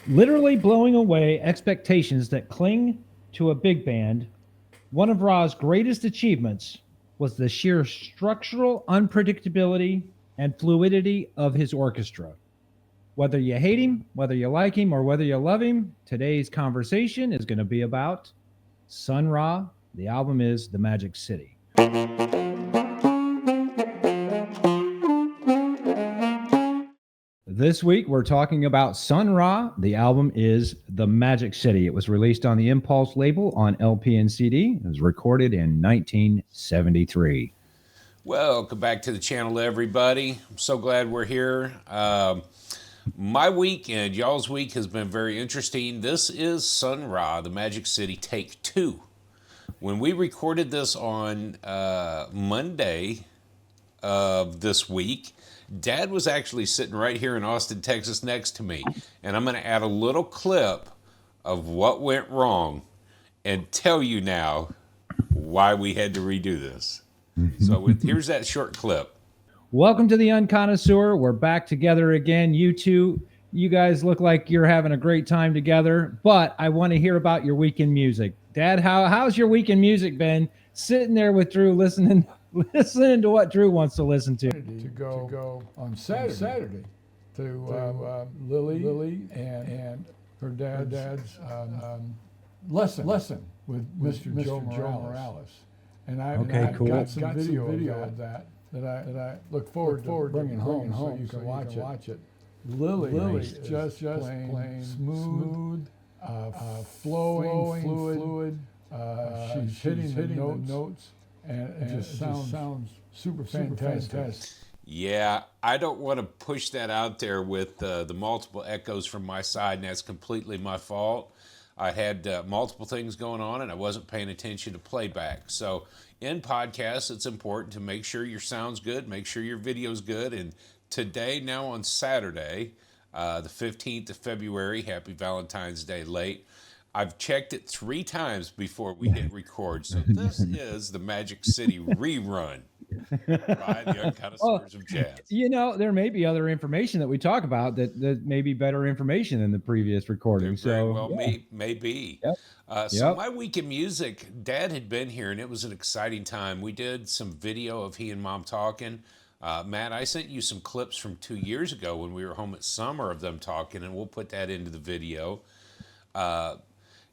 Literally blowing away expectations that cling to a big band, one of Ra's greatest achievements was the sheer structural unpredictability and fluidity of his orchestra. Whether you hate him, whether you like him, or whether you love him, today's conversation is going to be about Sun Ra. The album is The Magic City. This week, we're talking about Sun Ra. The album is The Magic City. It was released on the Impulse label on LP and CD. It was recorded in 1973. Welcome back to the channel, everybody. I'm so glad we're here. My week and y'all's week has been very interesting. This is Sun Ra, The Magic City, Take 2. When we recorded this on Monday of this week, Dad was actually sitting right here in Austin, Texas next to me. And I'm going to add a little clip of what went wrong and tell you now why we had to redo this. So here's that short clip. Welcome to the Unconnoisseur. We're back together again. You guys look like you're having a great time together, but I want to hear about your weekend music. Dad, how's your weekend music been? Sitting there with Drew, listening to what Drew wants to listen to. To go on Saturday to Lily and her dad's lesson with Mr. Joe Morales. And I've got some video of that I look forward to bringing home so you can watch it. Lily is just plain smooth, flowing, fluid. She's hitting the notes, and it just sounds super fantastic. Yeah, I don't want to push that out there with the multiple echoes from my side, and that's completely my fault. I had multiple things going on, and I wasn't paying attention to playback. So in podcasts, it's important to make sure your sound's good, make sure your video's good. And today, now on Saturday, the 15th of February, happy Valentine's Day late, I've checked it 3 times before we hit record. So this is the Magic City rerun by the Unconnoisseurs of Jazz. You know, there may be other information that we talk about that may be better information than the previous recording. Very well, may be. Yep. So my week in music, Dad had been here, and it was an exciting time. We did some video of he and Mom talking. Matt, I sent you some clips from 2 years ago when we were home at summer of them talking, and we'll put that into the video.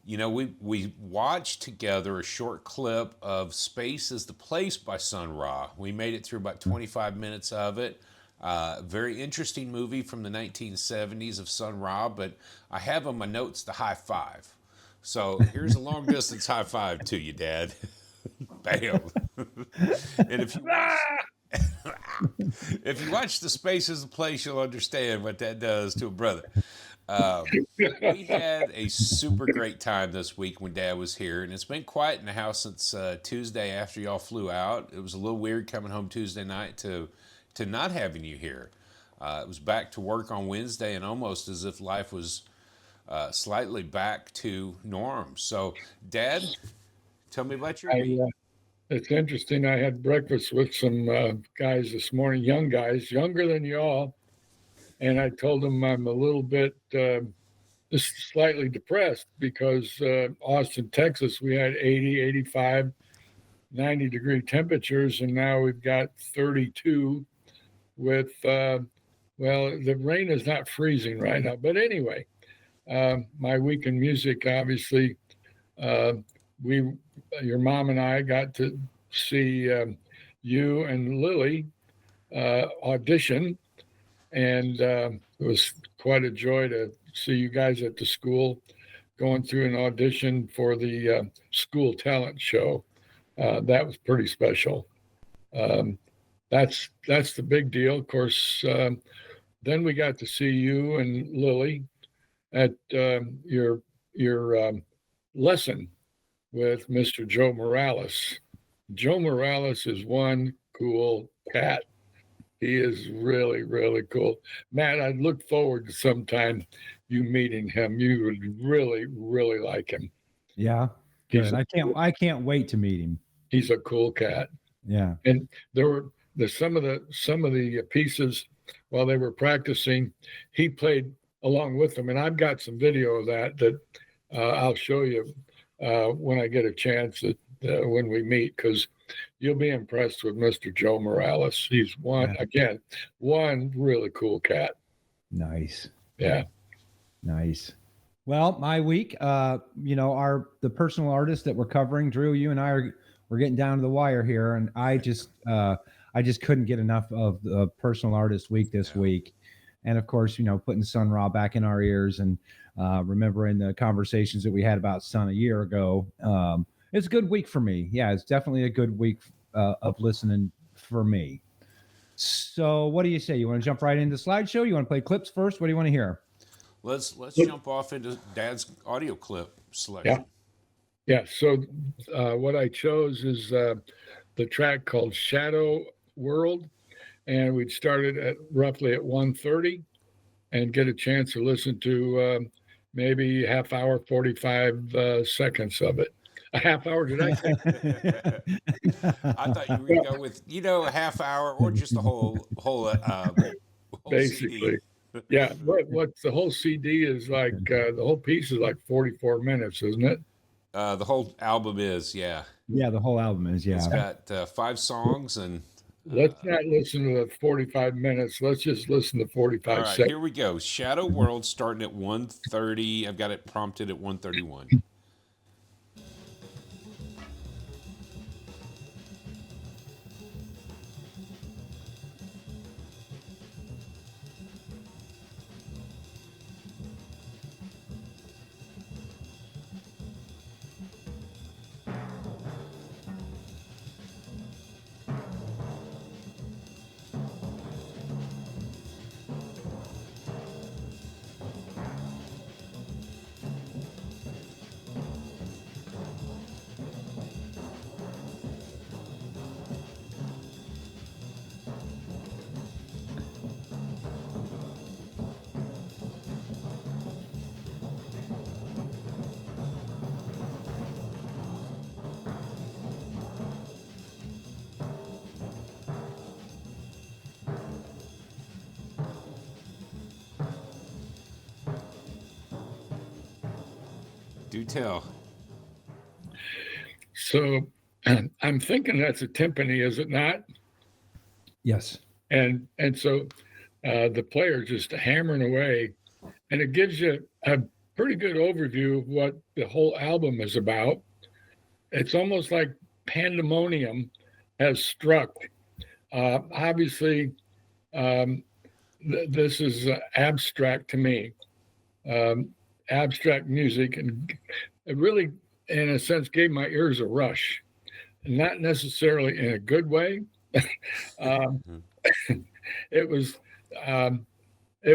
You know, we watched together a short clip of Space is the Place by Sun Ra. We made it through about 25 minutes of it. Very interesting movie from the 1970s of Sun Ra, but I have on my notes the high five. So here's a long distance high five to you, Dad. Bam. And if you watch the Space is the Place, you'll understand what that does to a brother. We had a super great time this week when Dad was here, and it's been quiet in the house since Tuesday after y'all flew out. It was a little weird coming home Tuesday night to not having you here. It was back to work on Wednesday, and almost as if life was slightly back to norm. So, Dad, tell me about your week. It's interesting. I had breakfast with some guys this morning, young guys, younger than you all. And I told them I'm a little bit just slightly depressed because Austin, Texas, we had 80, 85, 90-degree temperatures, and now we've got 32 with, well, the rain is not freezing right now. But anyway, my week in music, obviously, your mom and I got to see you and Lily audition. And it was quite a joy to see you guys at the school going through an audition for the school talent show. That was pretty special. That's the big deal. Of course, then we got to see you and Lily at your lesson with Mr. Joe Morales. Joe Morales is one cool cat. He is really, really cool. Matt, I look forward to sometime you meeting him. You would really, really like him. Yeah, good. I can't wait to meet him. He's a cool cat. Yeah. And there were some of the pieces while they were practicing. He played along with them. And I've got some video of that I'll show you when I get a chance when we meet, because you'll be impressed with Mr. Joe Morales. He's one really cool cat. Nice. Yeah. Nice. Well, my week, the personal artist that we're covering, Drew, you and we're getting down to the wire here, and I just couldn't get enough of the personal artist week this week. And of course, putting Sun Ra back in our ears and remembering the conversations that we had about Sun a year ago. It's a good week for me. Yeah, it's definitely a good week of listening for me. So what do you say? You want to jump right into the slideshow? You want to play clips first? What do you want to hear? Let's jump off into Dad's audio clip selection. Yeah. So what I chose is the track called Shadow World, and we'd started at roughly at 1:30 and get a chance to listen to maybe half hour, 45 seconds of it. A half hour, did I say? I thought you were going to go with, a half hour or just the whole basically. CD. Yeah, what the whole CD is like, the whole piece is like 44 minutes, isn't it? The whole album is, yeah. Yeah, the whole album is, yeah. It's got 5 songs and... let's not listen to the 45 minutes. Let's just listen to 45 all right, seconds. Here we go. Shadow World starting at 1:30. I've got it prompted at 1:31. Do tell. So I'm thinking that's a timpani, is it not? Yes. And so the player just hammering away, and it gives you a pretty good overview of what the whole album is about. It's almost like pandemonium has struck. Obviously, this is abstract to me. Abstract music, and it really, in a sense, gave my ears a rush, not necessarily in a good way. It was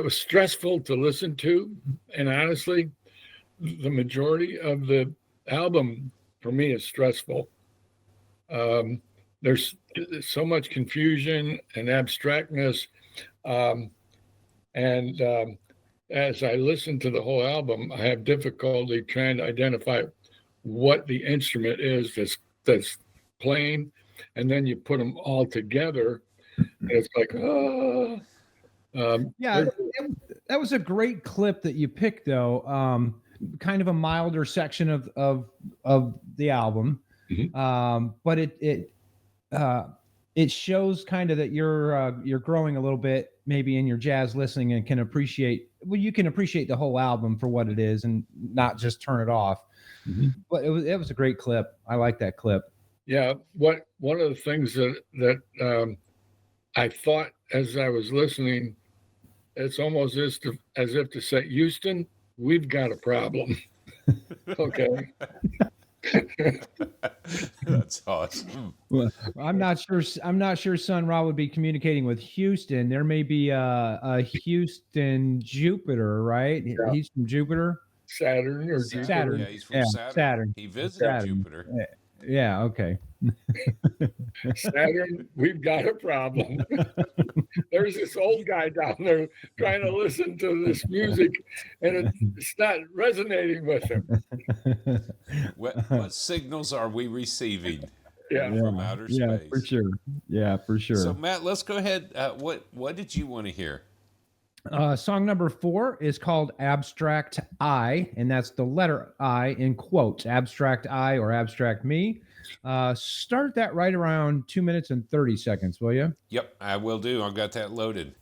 stressful to listen to, and honestly, the majority of the album for me is stressful. There's so much confusion and abstractness, and as I listen to the whole album, I have difficulty trying to identify what the instrument is that's playing, and then you put them all together, and it's like, that was a great clip that you picked, though. Kind of a milder section of the album, but it shows kind of that you're growing a little bit, maybe in your jazz listening, and can appreciate. Well, you can appreciate the whole album for what it is, and not just turn it off. Mm-hmm. But it was a great clip. I like that clip. Yeah. One of the things that I thought as I was listening, it's almost as if to say, Houston, we've got a problem. Okay. That's awesome. Well, I'm not sure Sun Ra would be communicating with Houston. There may be a Houston Jupiter, right? Yeah. He's from Jupiter. Saturn or Jupiter. Saturn. Yeah, he's from Saturn. He visited Saturn. Jupiter. Yeah, okay. Saturn, we've got a problem. There's this old guy down there trying to listen to this music, and it's not resonating with him. What signals are we receiving from outer space? Yeah, for sure. Yeah, for sure. So, Matt, let's go ahead. What did you want to hear? Song number 4 is called Abstract I, and that's the letter I in quotes, Abstract I or Abstract Me. Start that right around 2 minutes and 30 seconds, will you? Yep, I will do. I've got that loaded.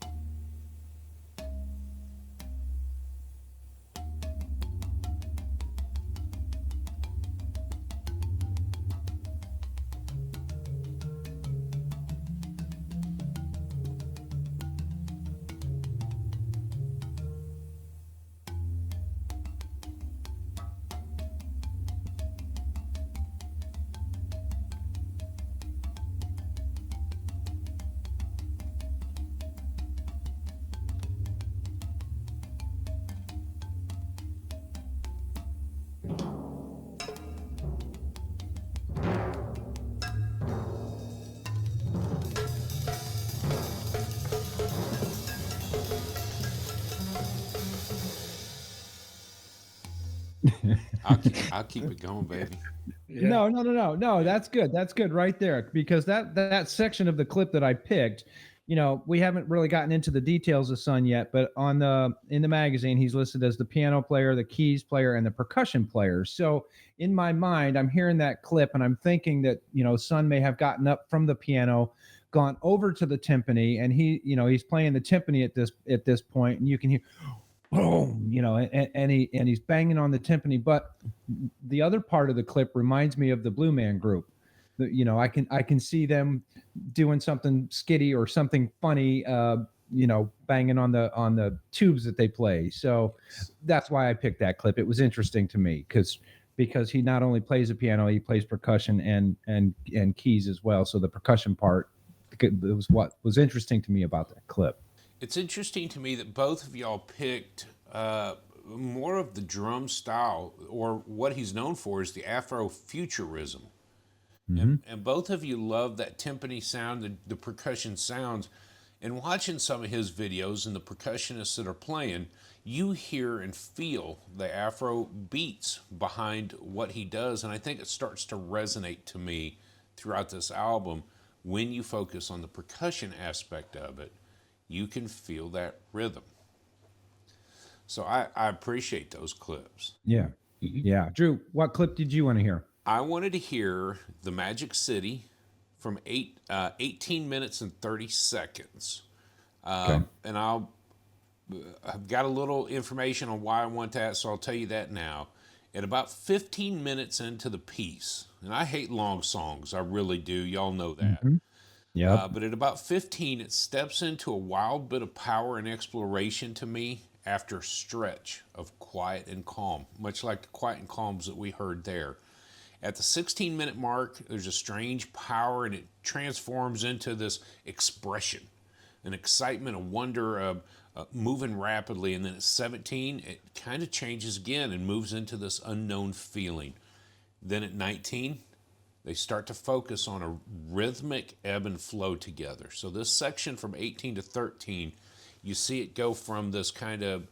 I'll keep it going, baby. Yeah. No. That's good. That's good right there because that section of the clip that I picked, we haven't really gotten into the details of Sun yet, but in the magazine he's listed as the piano player, the keys player, and the percussion player. So in my mind, I'm hearing that clip and I'm thinking that Sun may have gotten up from the piano, gone over to the timpani, and he's playing the timpani at this point, and you can hear boom, and he's banging on the timpani. But the other part of the clip reminds me of the Blue Man Group. I can see them doing something skitty or something funny, banging on the tubes that they play. So that's why I picked that clip. It was interesting to me because he not only plays the piano, he plays percussion and keys as well. So the percussion part, it was what was interesting to me about that clip. It's interesting to me that both of y'all picked more of the drum style, or what he's known for is the Afrofuturism. Mm-hmm. And both of you love that timpani sound, the percussion sounds. And watching some of his videos and the percussionists that are playing, you hear and feel the Afro beats behind what he does. And I think it starts to resonate to me throughout this album. When you focus on the percussion aspect of it, you can feel that rhythm. So I appreciate those clips. Yeah. Yeah. Drew, what clip did you want to hear? I wanted to hear The Magic City from 18 minutes and 30 seconds. Okay. And I've got a little information on why I want that, so I'll tell you that now. At about 15 minutes into the piece, and I hate long songs, I really do. Y'all know that. Mm-hmm. Yeah. But at about 15, it steps into a wild bit of power and exploration to me after a stretch of quiet and calm, much like the quiet and calms that we heard there. At the 16-minute mark, there's a strange power, and it transforms into this expression, an excitement, a wonder, moving rapidly. And then at 17, it kind of changes again and moves into this unknown feeling. Then at 19, they start to focus on a rhythmic ebb and flow together. So this section from 18 to 13, you see it go from this kind of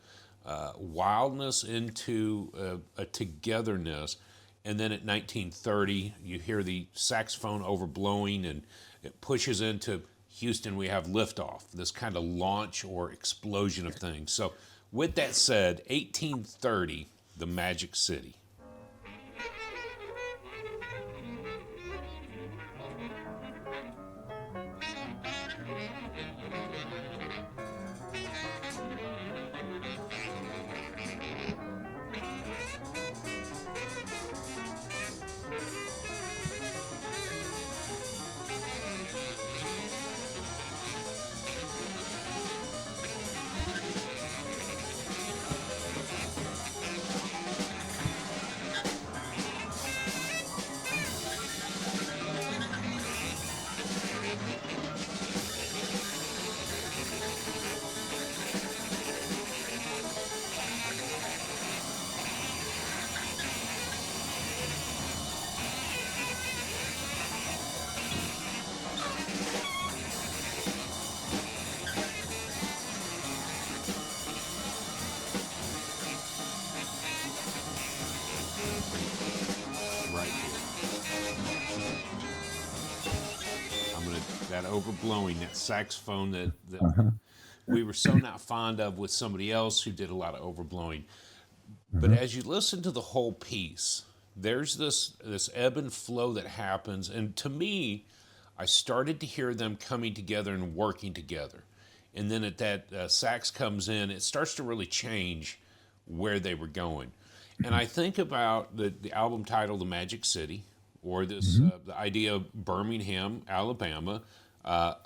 wildness into a togetherness. And then at 1930, you hear the saxophone overblowing, and it pushes into Houston, we have liftoff, this kind of launch or explosion of things. So with that said, 1830, The Magic City. That overblowing, that saxophone that we were so not fond of with somebody else who did a lot of overblowing. But as you listen to the whole piece, there's this ebb and flow that happens, and to me, I started to hear them coming together and working together. And then at that sax comes in, it starts to really change where they were going. And I think about the album title, The Magic City, or this the idea of Birmingham, Alabama.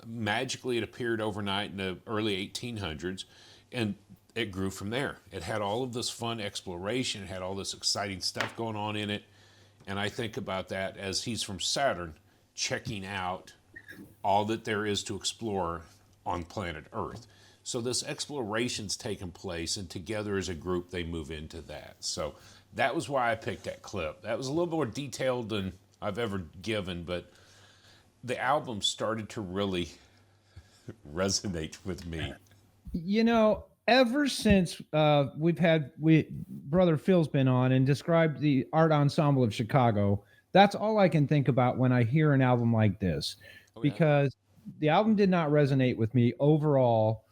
Magically, it appeared overnight in the early 1800s, and it grew from there. It had all of this fun exploration. It had all this exciting stuff going on in it. And I think about that as he's from Saturn, checking out all that there is to explore on planet Earth. So this exploration's taken place, and together as a group, they move into that. So that was why I picked that clip. That was a little more detailed than I've ever given, but the album started to really resonate with me. You know, ever since brother Phil's been on and described the art ensemble of Chicago, that's all I can think about when I hear an album like this, Oh, yeah. because the album did not resonate with me overall.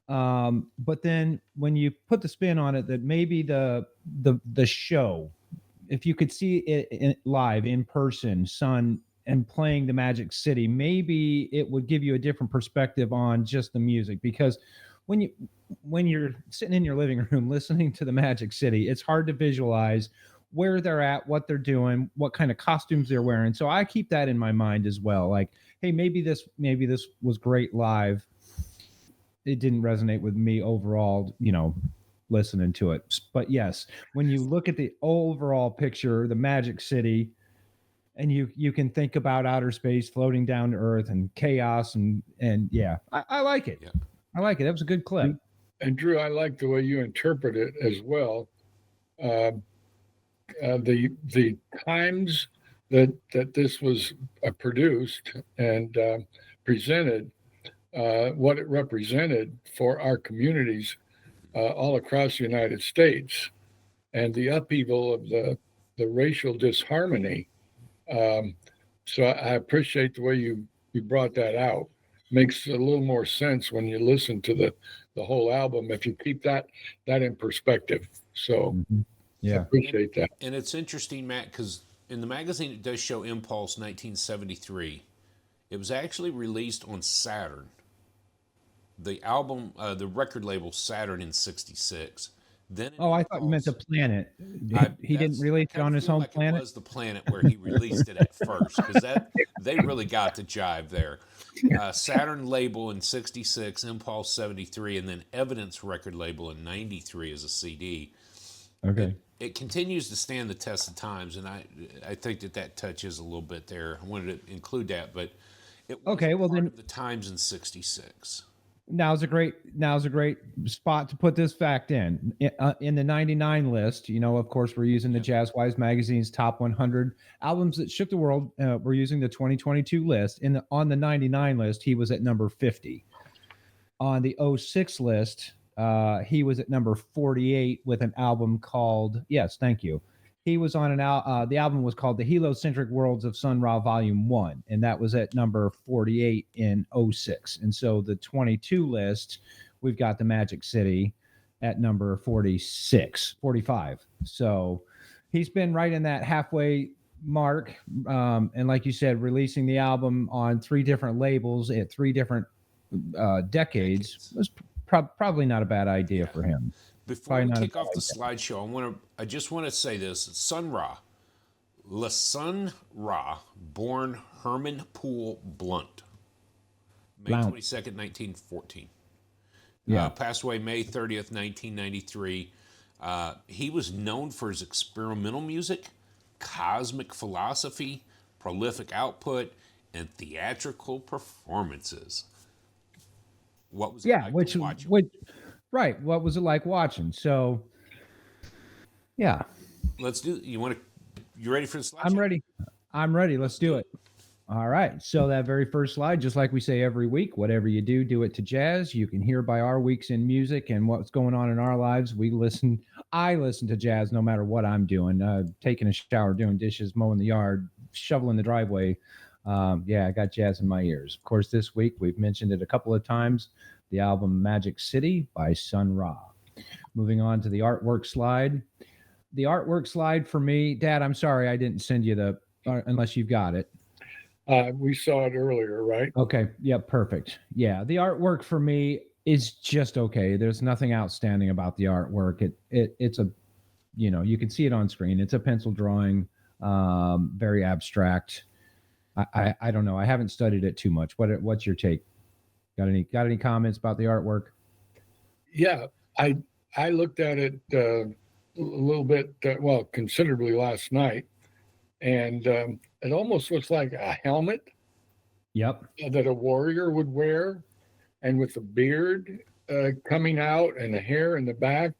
But then when you put the spin on it, that maybe the show, if you could see it live in person, Sun and playing the Magic City, maybe it would give you a different perspective on just the music. Because when you're sitting in your living room listening to the Magic City, it's hard to visualize where they're at, what they're doing, what kind of costumes they're wearing. So I keep that in my mind as well. Like, hey, maybe this was great live. It didn't resonate with me overall, listening to it. But yes, when you look at the overall picture, the Magic City, and you can think about outer space floating down to Earth and chaos and yeah, I like it. Yeah. I like it. That was a good clip. And Drew, I like the way you interpret it as well. The times that this was produced and presented, what it represented for our communities all across the United States, and the upheaval of the racial disharmony. So I appreciate the way you brought that out. Makes a little more sense when you listen to the whole album if you keep that in perspective. So I appreciate that. And it's interesting, Matt, because in the magazine it does show Impulse 1973. It was actually released on Saturn. The album, the record label Saturn in '66. Then I thought you meant the planet. He didn't release it on his home planet. It was the planet where he released it at first, because they really got the jive there. Saturn label in '66, Impulse '73, and then Evidence record label in '93 as a CD. Okay. It continues to stand the test of times, and I think that touches a little bit there. I wanted to include that, but it was okay. Well, part then of the times in '66. Now's a great spot to put this fact in the 99 list. Of course, we're using the JazzWise magazine's top 100 albums that shook the world. We're using the 2022 list. On the 99 list, he was at number 50. On the 06 list, he was at number 48 with an album called, yes, thank you. He was on the album was called The Heliocentric Worlds of Sun Ra Volume 1, and that was at number 48 in 06. And so the 22 list, we've got the Magic City at number 45. So he's been right in that halfway mark. And like you said, releasing the album on 3 different labels at 3 different decades was probably not a bad idea for him. Before we kick off the slideshow, I just want to say this: Sun Ra, Le Sun Ra, born Herman Poole Blunt, May 22nd, 1914. Passed away May 30th, 1993. He was known for his experimental music, cosmic philosophy, prolific output, and theatrical performances. What was it like to watch him? Right. What was it like watching? So, yeah. Let's do. You ready for the slide? I'm ready. Let's do it. All right. So that very first slide, just like we say every week, whatever you do, do it to jazz. You can hear by our weeks in music and what's going on in our lives. I listen to jazz no matter what I'm doing. Taking a shower, doing dishes, mowing the yard, shoveling the driveway. I got jazz in my ears. Of course, this week we've mentioned it a couple of times. the album Magic City by Sun Ra. Moving on to the artwork slide. The artwork slide for me, Dad, I'm sorry I didn't send you the, unless you've got it. We saw it earlier, right? Okay. Yeah, perfect. Yeah, the artwork for me is just okay. There's nothing outstanding about the artwork. It's a, you can see it on screen. It's a pencil drawing, very abstract. I don't know. I haven't studied it too much. What's your take? Got any comments about the artwork? Yeah, I looked at it a little bit, considerably last night, and it almost looks like a helmet Yep. that a warrior would wear, and with the beard coming out and the hair in the back,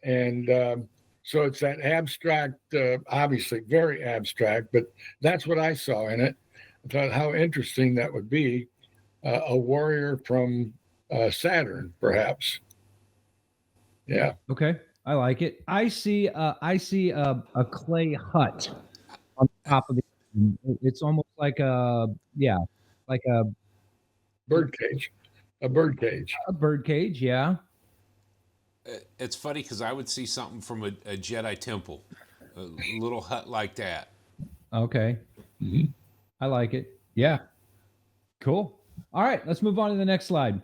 and so it's that abstract, obviously very abstract, but that's what I saw in it. I thought how interesting that would be, a warrior from Saturn, perhaps. Yeah. Okay. I like it. I see a clay hut on top of the. It's almost like like Bird cage. A bird cage. a bird cage. Yeah. It's funny because I would see something from a Jedi temple, a little hut like that. Okay. Mhm. I like it. Yeah. Cool. All right, let's move on to the next slide.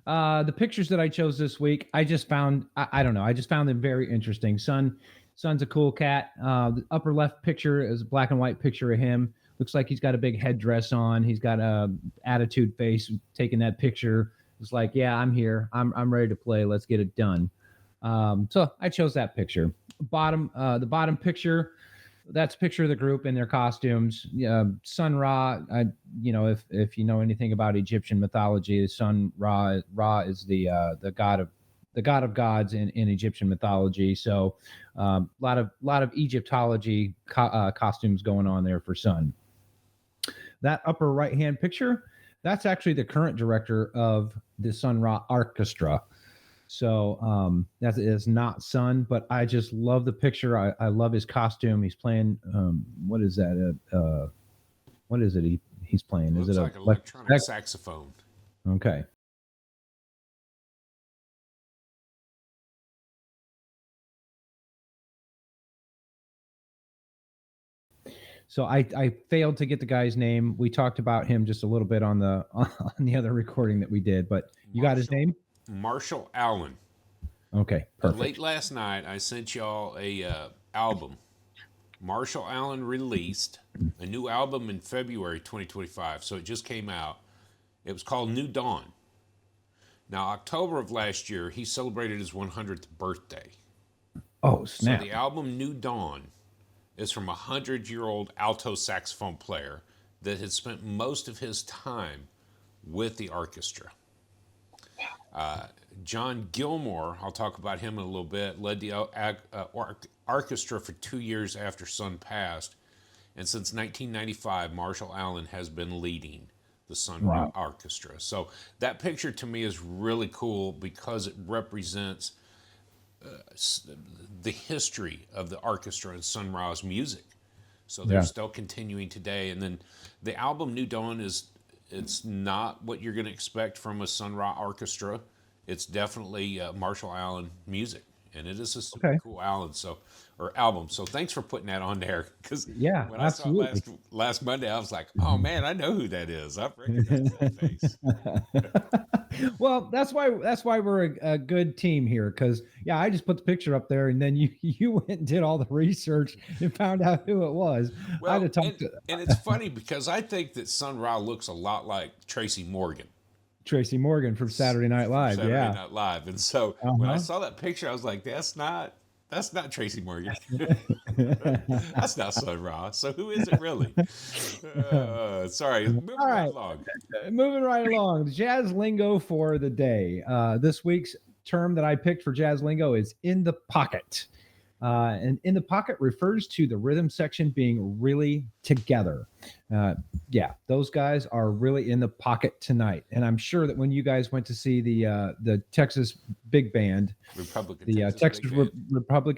The pictures that I chose this week, I just found, I don't know, I just found them very interesting. Son's a cool cat. The upper left picture is a black and white picture of him. Looks like he's got a big headdress on. He's got a attitude face taking that picture. It's like, yeah, I'm here. I'm ready to play. Let's get it done. So I chose that picture. The bottom picture, that's a picture of the group in their costumes. Sun Ra, if you know anything about Egyptian mythology, Sun Ra is the god of gods in Egyptian mythology. So a lot of Egyptology costumes going on there for Sun. That upper right hand picture, that's actually the current director of the Solar Arkestra. So that is not Sun, but I just love the picture. I love his costume. He's playing. What is that? What is it? He's playing. Looks Is it like an electronic saxophone. Okay. So I failed to get the guy's name. We talked about him just a little bit on the other recording that we did, but you got his name? Marshall Allen. Okay, perfect. Late last night, I sent y'all a album. Marshall Allen released a new album in February 2025, so it just came out. It was called New Dawn. Now, October of last year, he celebrated his 100th birthday. Oh, snap. So the album New Dawn is from a 100-year-old alto saxophone player that had spent most of his time with the orchestra. John Gilmore, I'll talk about him in a little bit, led the orchestra for 2 years after Sun passed. And since 1995, Marshall Allen has been leading the Sun Ra Orchestra. So that picture to me is really cool because it represents the history of the orchestra and Sun Ra's music. So they're still continuing today. And then the album New Dawn it's not what you're going to expect from a Sun Ra orchestra. It's definitely Marshall Allen music, and it is a super cool album. So thanks for putting that on there, because when I saw it last Monday, I was like, oh man, I know who that is. I recognize that face. Well, that's why we're a good team here, because I just put the picture up there, and then you went and did all the research and found out who it was. Well, and it's funny because I think that Sun Ra looks a lot like Tracy Morgan. Tracy Morgan from Saturday Night Live. Saturday Night Live. And so when I saw that picture, I was like, that's not Tracy Morgan. That's not Sun Ra. So who is it really? Sorry. Moving right along. Moving right along. Jazz lingo for the day. This week's term that I picked for jazz lingo is in the pocket. And in the pocket refers to the rhythm section being really together. Those guys are really in the pocket tonight. And I'm sure that when you guys went to see the Texas Big Band, Republic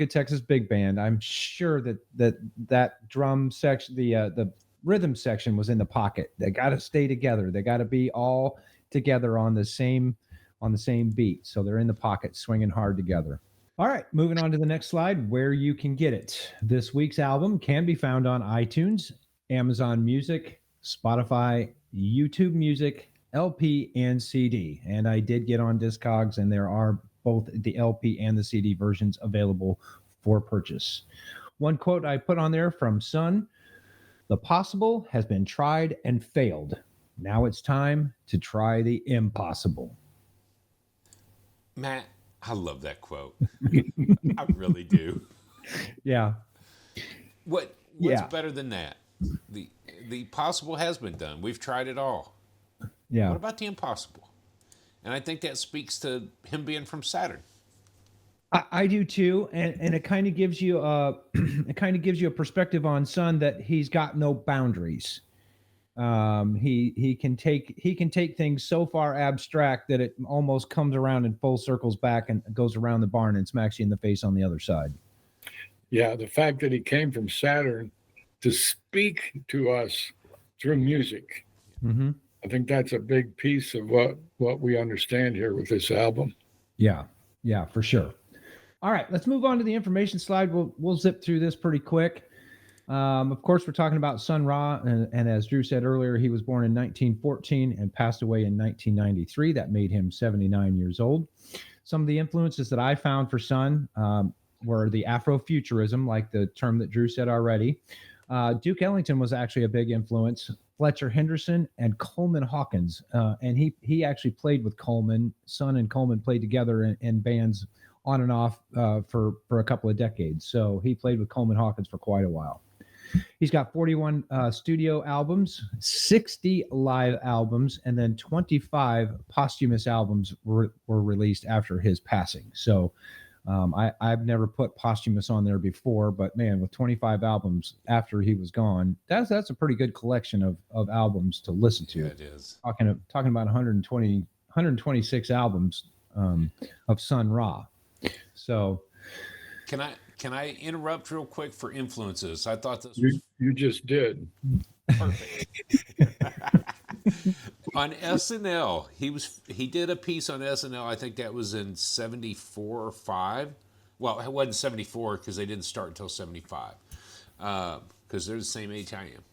of Texas Big Band, I'm sure that drum section, the rhythm section was in the pocket. They got to stay together. They got to be all together on the same on the same beat. So they're in the pocket swinging hard together. All right, moving on to the next slide, where you can get it. This week's album can be found on iTunes, Amazon Music, Spotify, YouTube Music, LP, and CD. And I did get on Discogs, and there are both the LP and the CD versions available for purchase. One quote I put on there from Sun: "The possible has been tried and failed. Now it's time to try the impossible." Matt, I love that quote. I really do. Yeah. What's Yeah. better than that? The possible has been done. We've tried it all. Yeah. What about the impossible? And I think that speaks to him being from Saturn. I do too, and it kind of gives you a perspective on Sun that he's got no boundaries. He can take things so far abstract that it almost comes around and full circles back and goes around the barn and smacks you in the face on the other side. Yeah, the fact that he came from Saturn to speak to us through music, Mm-hmm. I think that's a big piece of what we understand here with this album. Yeah, for sure. All right, let's move on to the information slide. We'll zip through this pretty quick. Of course, we're talking about Sun Ra, and as Drew said earlier, he was born in 1914 and passed away in 1993. That made him 79 years old. Some of the influences that I found for Sun were the Afrofuturism, like the term that Drew said already. Duke Ellington was actually a big influence. Fletcher Henderson and Coleman Hawkins, and he actually played with Coleman. Sun and Coleman played together in bands on and off for a couple of decades. So he played with Coleman Hawkins for quite a while. He's got 41 studio albums, 60 live albums, and then 25 posthumous albums were released after his passing. So I've never put posthumous on there before, but man, with 25 albums after he was gone, that's a pretty good collection of albums to listen to. Yeah, it is. Talking about 126 albums of Sun Ra. So Can I interrupt real quick for influences? I thought this was You just did. perfect. On SNL, he did a piece on SNL. I think that was in 74 or 5. Well, it wasn't 74 because they didn't start until 75. Because they're the same age I am.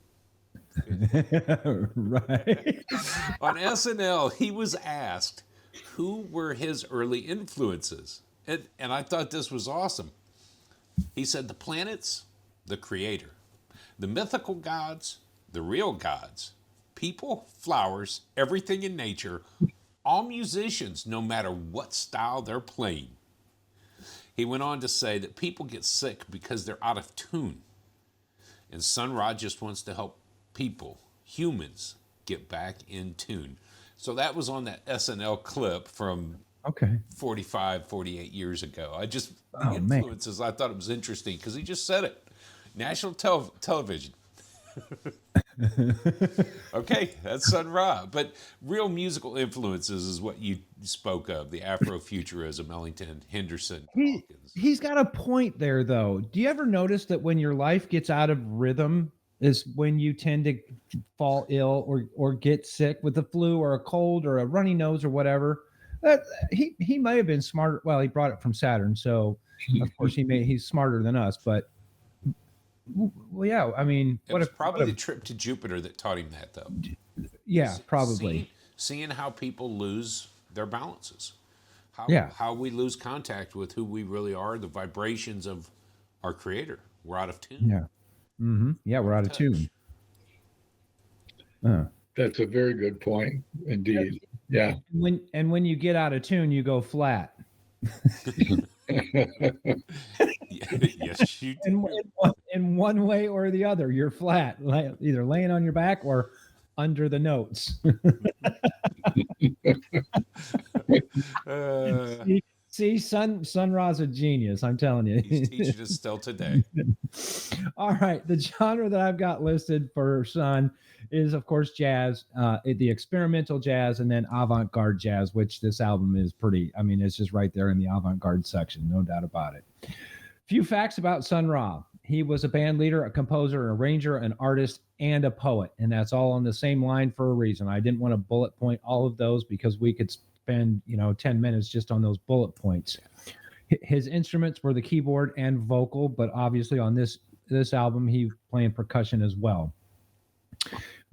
right. On SNL, he was asked who were his early influences. And I thought this was awesome. He said the planets, the creator, the mythical gods, the real gods, people, flowers, everything in nature, all musicians, no matter what style they're playing. He went on to say that people get sick because they're out of tune. And Sun Ra just wants to help people, humans, get back in tune. So that was on that SNL clip from 45, 48 years ago. The influences, man. I thought it was interesting because he just said it. National television. Okay, that's Sun Ra. But real musical influences is what you spoke of, the Afrofuturism, Ellington, Henderson, Hawkins. He's got a point there, though. Do you ever notice that when your life gets out of rhythm is when you tend to fall ill or get sick with the flu or a cold or a runny nose or whatever? He may have been smarter. Well, he brought it from Saturn, so of course he's smarter than us. But well, yeah, I mean, it was probably the trip to Jupiter that taught him that, though. Yeah, probably seeing how people lose their balances, how we lose contact with who we really are, the vibrations of our Creator. We're out of tune. Yeah, yeah, we're out of tune. That's a very good point, indeed. Yeah. When you get out of tune, you go flat. Yes, you do. In one way or the other, you're flat, either laying on your back or under the notes. See, Sun Ra's a genius. I'm telling you. He's teaching us still today. All right. The genre that I've got listed for Sun is, of course, jazz, the experimental jazz, and then avant-garde jazz, which this album is it's just right there in the avant-garde section, no doubt about it. Few facts about Sun Ra. He was a band leader, a composer, an arranger, an artist, and a poet. And that's all on the same line for a reason. I didn't want to bullet point all of those because we could spend 10 minutes just on those bullet points. His instruments were the keyboard and vocal, but obviously on this album he playing percussion as well.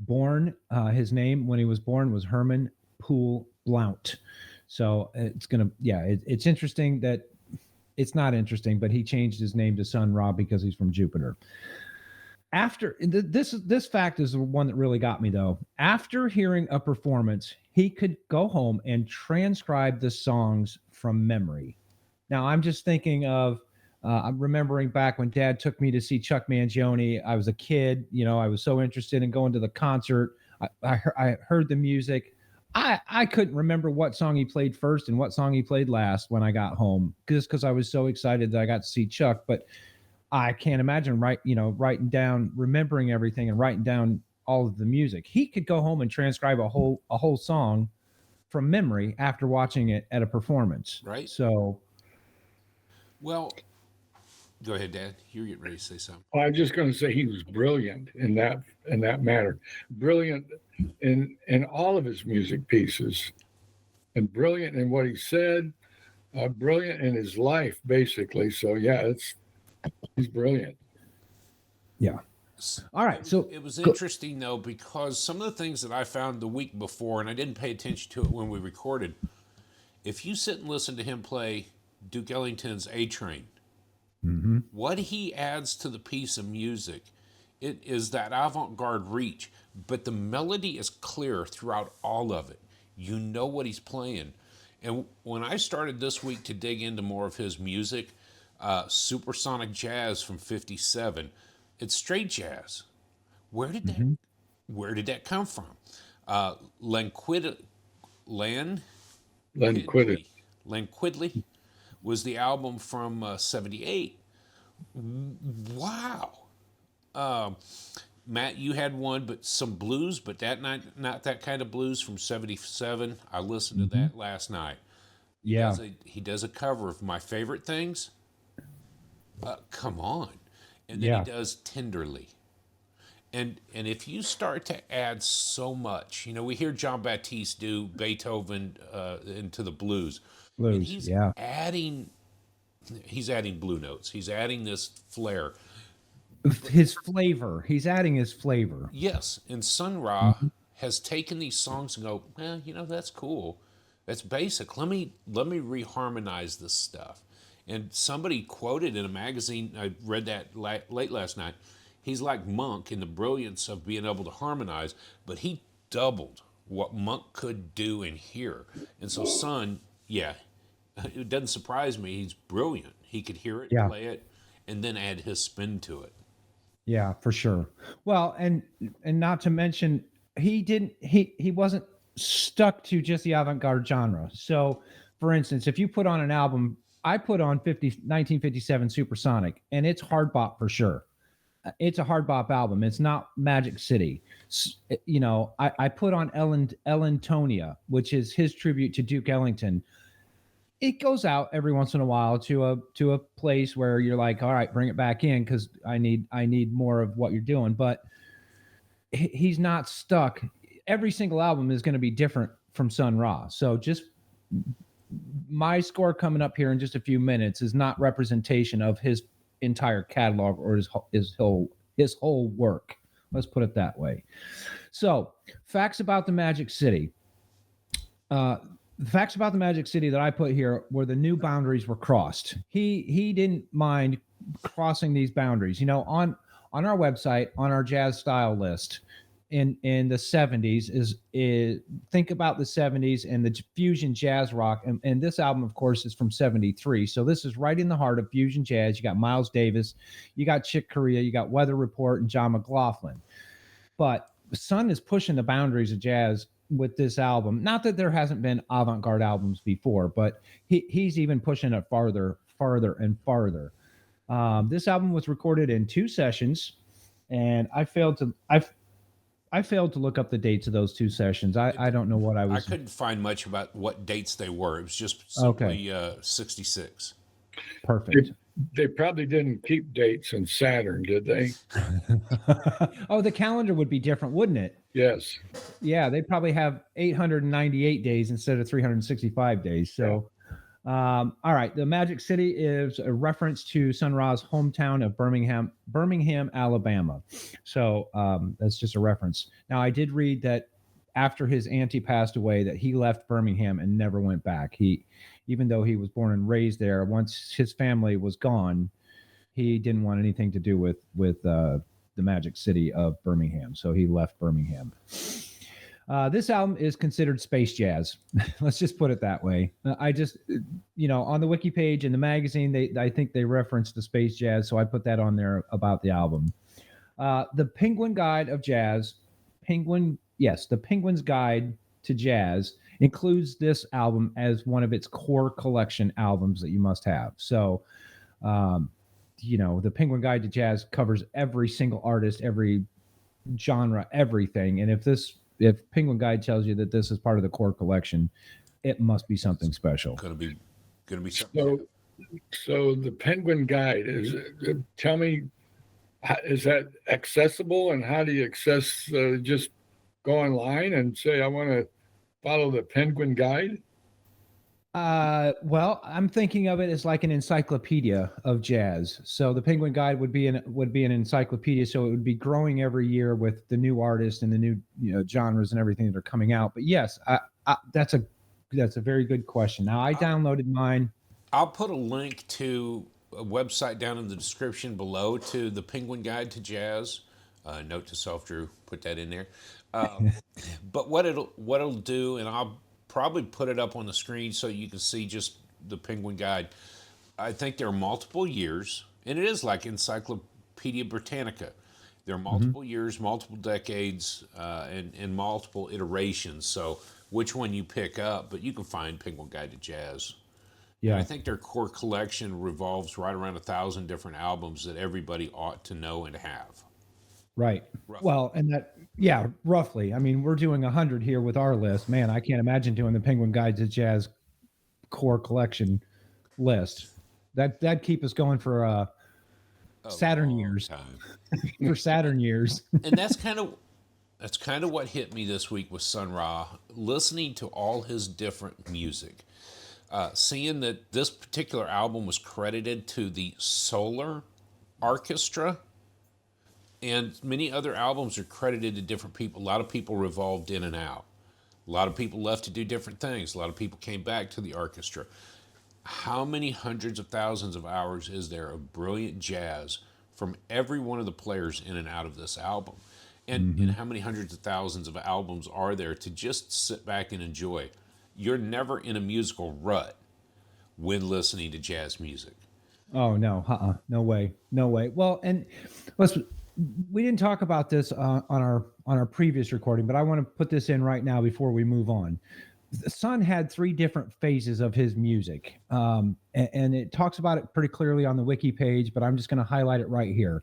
Born, his name when he was born was Herman Poole Blount. So it's interesting that it's not interesting, but he changed his name to Sun Ra because he's from Jupiter. After this fact is the one that really got me though. After hearing a performance, he could go home and transcribe the songs from memory. Now I'm just thinking of I'm remembering back when Dad took me to see Chuck Mangione. I was a kid, I was so interested in going to the concert. I heard the music. I couldn't remember what song he played first and what song he played last when I got home, just because I was so excited that I got to see Chuck. But I can't imagine writing down, remembering everything and writing down all of the music. He could go home and transcribe a whole song from memory after watching it at a performance. Right. So, well, go ahead, Dad. You're getting ready to say something. Well, I'm just going to say he was brilliant in that matter. Brilliant in all of his music pieces, and brilliant in what he said. Brilliant in his life, basically. So yeah, he's brilliant. Yeah. All right. So it was interesting though, because some of the things that I found the week before, and I didn't pay attention to it when we recorded. If you sit and listen to him play Duke Ellington's A Train, what he adds to the piece of music, it is that avant-garde reach, but the melody is clear throughout all of it. You know what he's playing. And when I started this week to dig into more of his music, Supersonic Jazz from '57, it's straight jazz. Where did that come from? Lanquidly was the album from '78. Wow. Matt, you had one, but some blues, but that not that kind of blues from '77. I listened to that last night. Yeah. He does a cover of My Favorite Things. Come on. And then he does Tenderly. And if you start to add so much, we hear John Baptiste do Beethoven into the blues. And he's adding blue notes. He's adding this flair. His flavor. He's adding his flavor. Yes. And Sun Ra has taken these songs and go, well, that's cool. That's basic. Let me reharmonize this stuff. And somebody quoted in a magazine, I read that late last night, he's like Monk in the brilliance of being able to harmonize, but he doubled what Monk could do in here. And so Sun, it doesn't surprise me. He's brilliant. He could hear it, play it, and then add his spin to it. Yeah, for sure. Well, and not to mention, he wasn't stuck to just the avant-garde genre. So, for instance, if you put on an album, I put on 1957 Supersonic, and it's hard bop for sure. It's a hard bop album. It's not Magic City. I put on Ellentonia, which is his tribute to Duke Ellington. It goes out every once in a while to a place where you're like, all right, bring it back in because I need more of what you're doing. But he's not stuck. Every single album is going to be different from Sun Ra. So just my score coming up here in just a few minutes is not representation of his entire catalog or his whole work. Let's put it that way. So, facts about the Magic City. The facts about the Magic City that I put here were the new boundaries were crossed. He didn't mind crossing these boundaries. On our website, on our jazz style list, in the 70s is think about the 70s and the fusion jazz rock, and this album of course is from 73, so this is right in the heart of fusion jazz. You got Miles Davis, you got Chick Corea, you got Weather Report and John McLaughlin. But Sun is pushing the boundaries of jazz with this album. Not that there hasn't been avant-garde albums before, but he's even pushing it farther and farther. This album was recorded in 2 sessions, and I failed to look up the dates of those 2 sessions. I don't know what I was. I couldn't find much about what dates they were. It was just simply 66. Perfect. they probably didn't keep dates in Saturn, did they? Oh, the calendar would be different, wouldn't it? Yes. Yeah, they'd probably have 898 days instead of 365 days. So, all right. The Magic City is a reference to Sun Ra's hometown of Birmingham, Alabama. So that's just a reference. Now, I did read that after his auntie passed away, that he left Birmingham and never went back. Even though he was born and raised there, once his family was gone, he didn't want anything to do with the Magic City of Birmingham. So he left Birmingham. This album is considered space jazz. Let's just put it that way. I just, on the wiki page in the magazine, I think they referenced the space jazz, so I put that on there about the album. The Penguin Guide of Jazz, the Penguin's Guide to Jazz includes this album as one of its core collection albums that you must have. So, the Penguin Guide to Jazz covers every single artist, every genre, everything. And if Penguin Guide tells you that this is part of the core collection, it must be something special. Gonna be something. So the Penguin Guide tell me, is that accessible, and how do you access? Just go online and say, I want to follow the Penguin Guide. Well, I'm thinking of it as like an encyclopedia of jazz. So the Penguin Guide would be an encyclopedia. So it would be growing every year with the new artists and the new genres and everything that are coming out. But yes, that's a very good question. Now I downloaded mine. I'll put a link to a website down in the description below to the Penguin Guide to Jazz. Note to self, Drew, put that in there. But what it'll do, and I'll probably put it up on the screen so you can see just the Penguin Guide. I think there are multiple years, and it is like Encyclopedia Britannica. There are multiple years, multiple decades, and multiple iterations. So which one you pick up, but you can find Penguin Guide to Jazz. Yeah, and I think their core collection revolves right around 1,000 different albums that everybody ought to know and have. Right. Roughly. Well, roughly. I mean, we're doing 100 here with our list. Man, I can't imagine doing the Penguin Guide to Jazz core collection list. That'd keep us going for Saturn years. For Saturn years. And that's kind of what hit me this week with Sun Ra, listening to all his different music. Seeing that this particular album was credited to the Solar Arkestra, and many other albums are credited to different people. A lot of people revolved in and out. A lot of people left to do different things. A lot of people came back to the orchestra. How many hundreds of thousands of hours is there of brilliant jazz from every one of the players in and out of this album? And how many hundreds of thousands of albums are there to just sit back and enjoy? You're never in a musical rut when listening to jazz music. Oh, no. No way. Well, and we didn't talk about this on our previous recording, but I want to put this in right now before we move on. The Sun had 3 different phases of his music, and it talks about it pretty clearly on the wiki page, but I'm just going to highlight it right here.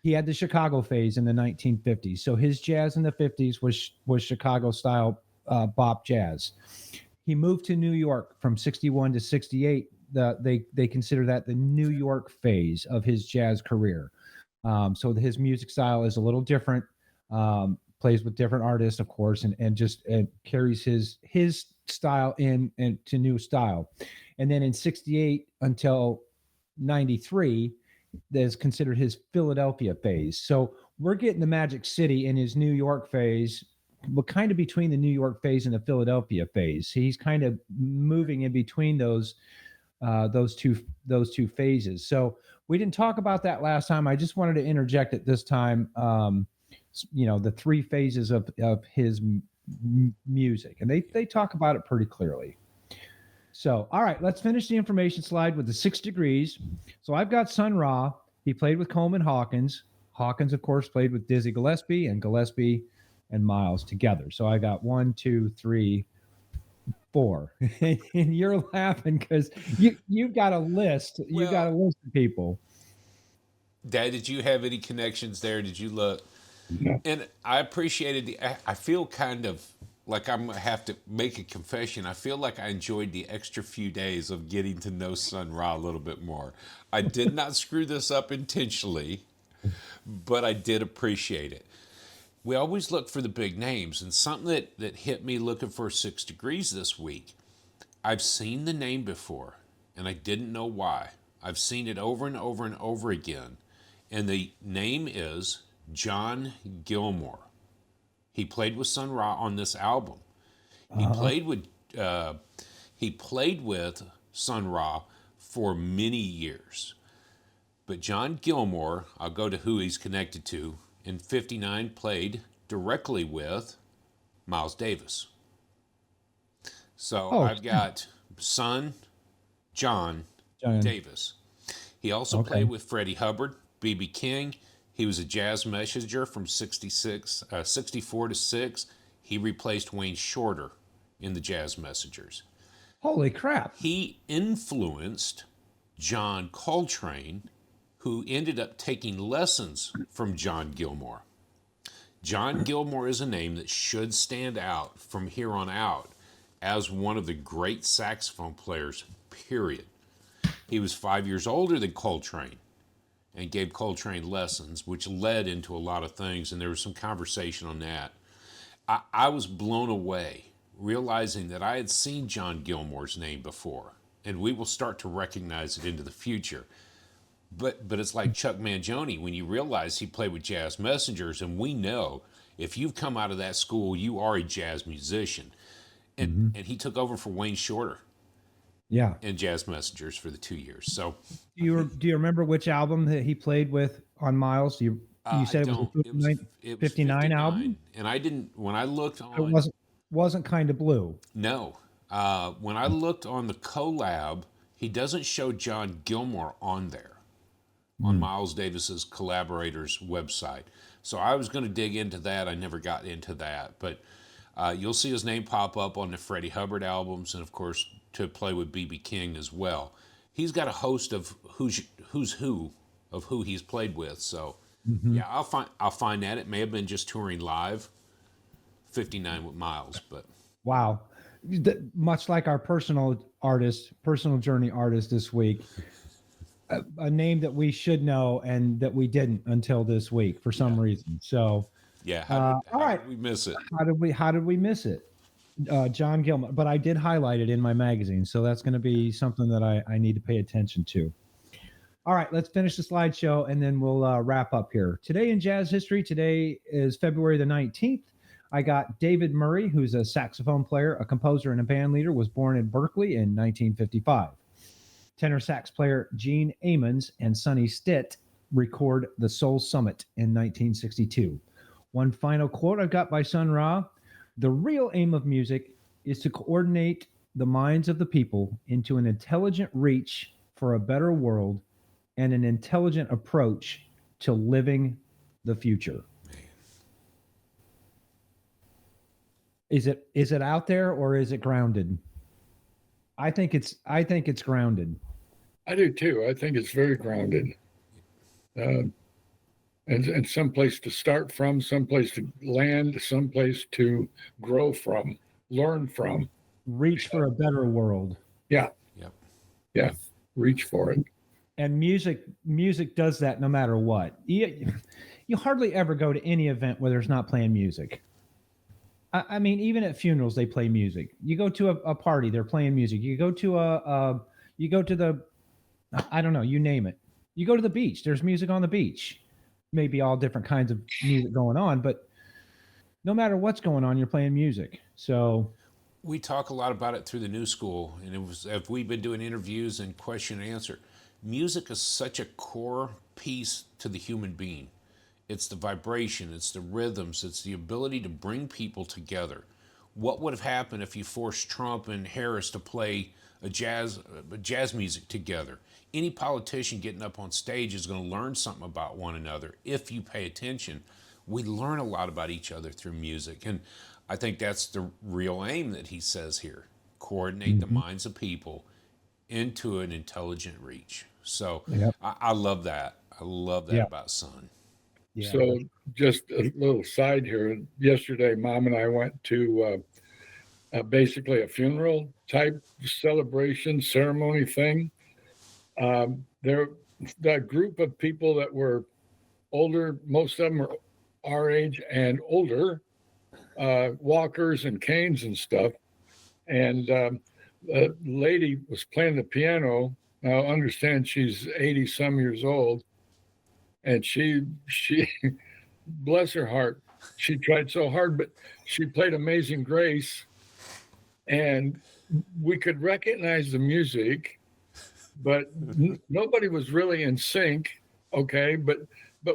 He had the Chicago phase in the 1950s. So his jazz in the 50s was Chicago style bop jazz. He moved to New York from 61 to 68. They consider that the New York phase of his jazz career. So his music style is a little different, plays with different artists, of course, and just carries his style in and to new style. And then in 68 until 93, that is considered his Philadelphia phase. So we're getting the Magic City in his New York phase, but kind of between the New York phase and the Philadelphia phase. He's kind of moving in between those two phases. So we didn't talk about that last time. I just wanted to interject at this time, the 3 phases of his music, and they talk about it pretty clearly. So, all right, let's finish the information slide with the 6 degrees. So I've got Sun Ra. He played with Coleman Hawkins. Hawkins, of course, played with Dizzy Gillespie, and Gillespie and Miles together. So I got 1, 2, 3, 4. And you're laughing because you've got a list. You've got a list of people. Dad, did you have any connections there? Did you look? No. And I appreciated I feel kind of like I'm gonna have to make a confession. I feel like I enjoyed the extra few days of getting to know Sun Ra a little bit more. I did not screw this up intentionally, but I did appreciate it. We always look for the big names, and something that hit me looking for 6 degrees this week. I've seen the name before, and I didn't know why. I've seen it over and over and over again, and the name is John Gilmore. He played with Sun Ra on this album. He played with he played with Sun Ra for many years. But John Gilmore, I'll go to who he's connected to, in 59 played directly with Miles Davis. So Oh, I've got son, John John. Davis. He also Okay. played with Freddie Hubbard, B.B. King. He was a jazz messenger from 64 to 6. He replaced Wayne Shorter in the Jazz Messengers. Holy crap. He influenced John Coltrane, who ended up taking lessons from John Gilmore. John Gilmore is a name that should stand out from here on out as one of the great saxophone players, period. He was 5 years older than Coltrane and gave Coltrane lessons, which led into a lot of things, and there was some conversation on that. I was blown away realizing that I had seen John Gilmore's name before, and we will start to recognize it into the future. But it's like Chuck Mangione, when you realize he played with Jazz Messengers, and we know if you've come out of that school, you are a jazz musician. And he took over for Wayne Shorter Yeah. in Jazz Messengers for the 2 years. So Do you remember which album that he played with on Miles? You said it was a it was 59 album? And I didn't, when I looked It on, wasn't kind of blue. no, when I looked on the collab, he doesn't show John Gilmore on there, on Miles Davis's collaborators website. So I was going to dig into that. I never got into that, but you'll see his name pop up on the Freddie Hubbard albums, and of course to play with B.B. King as well. He's got a host of who's who of who he's played with. So yeah, I'll find that. It may have been just touring live, 59 with Miles, but Wow. Much like our personal journey artist this week, a name that we should know and that we didn't until this week for some reason. So yeah, all right. did we miss it? how did we miss it? John Gilmore, but I did highlight it in my magazine, so that's going to be something that I need to pay attention to. All right, let's finish the slideshow and then we'll wrap up here. Today in jazz history, today is February the 19th. I got David Murray, who's a saxophone player, a composer, and a band leader, was born in Berkeley in 1955. Tenor sax player Gene Ammons and Sonny Stitt record The Soul Summit in 1962. One final quote I've got by Sun Ra: "The real aim of music is to coordinate the minds of the people into an intelligent reach for a better world and an intelligent approach to living the future." Is it out there or is it grounded? I think it's grounded. I do too. I think it's very grounded. And someplace to start from, someplace to land, someplace to grow from, learn from. Reach for a better world. Yeah. Yep. Yeah. Reach for it. And music does that no matter what. You hardly ever go to any event where there's not playing music. I mean, even at funerals, they play music. You go to a party, they're playing music. You go to I don't know, you name it. You go to the beach, there's music on the beach. Maybe all different kinds of music going on, but no matter what's going on, you're playing music. So We talk a lot about it through the new school, and if we've been doing interviews and question and answer, music is such a core piece to the human being. It's the vibration, it's the rhythms, it's the ability to bring people together. What would have happened if you forced Trump and Harris to play jazz music together? Any politician getting up on stage is going to learn something about one another. If you pay attention, we learn a lot about each other through music. And I think that's the real aim that he says here. Coordinate the minds of people into an intelligent reach. So Yep. I love that. I love that Yep. about Sun. Yeah. So just a little side here. Yesterday, Mom and I went to basically a funeral type celebration ceremony thing. There, that group of people that were older, most of them are our age and older, walkers and canes and stuff. And the lady was playing the piano. Now, understand she's 80 some years old, and she bless her heart, she tried so hard, but she played Amazing Grace, and we could recognize the music, but nobody was really in sync. Okay, but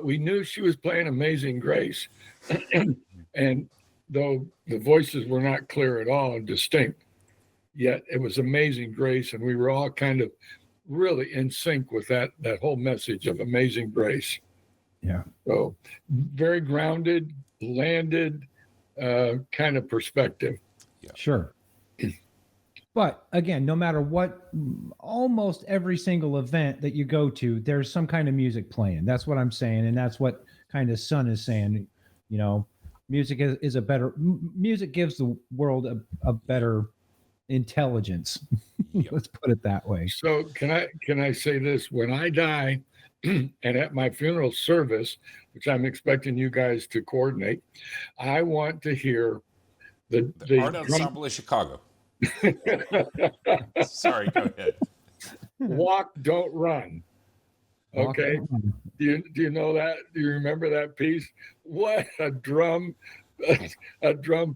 we knew she was playing Amazing Grace, and though the voices were not clear at all and distinct, yet it was Amazing Grace, and we were all kind of really in sync with that whole message of Amazing Grace. Yeah. So very grounded, landed kind of perspective. Sure. But again, no matter what, almost every single event that you go to, there's some kind of music playing. That's what I'm saying. And that's what kind of Son is saying. You know, music is a better, music gives the world a better intelligence. Let's put it that way. So can I say this? When I die, and at my funeral service, which I'm expecting you guys to coordinate, I want to hear the Art Ensemble of Chicago. Sorry, go ahead. Walk, don't run. Okay. Do you know that? Do you remember that piece? What a drum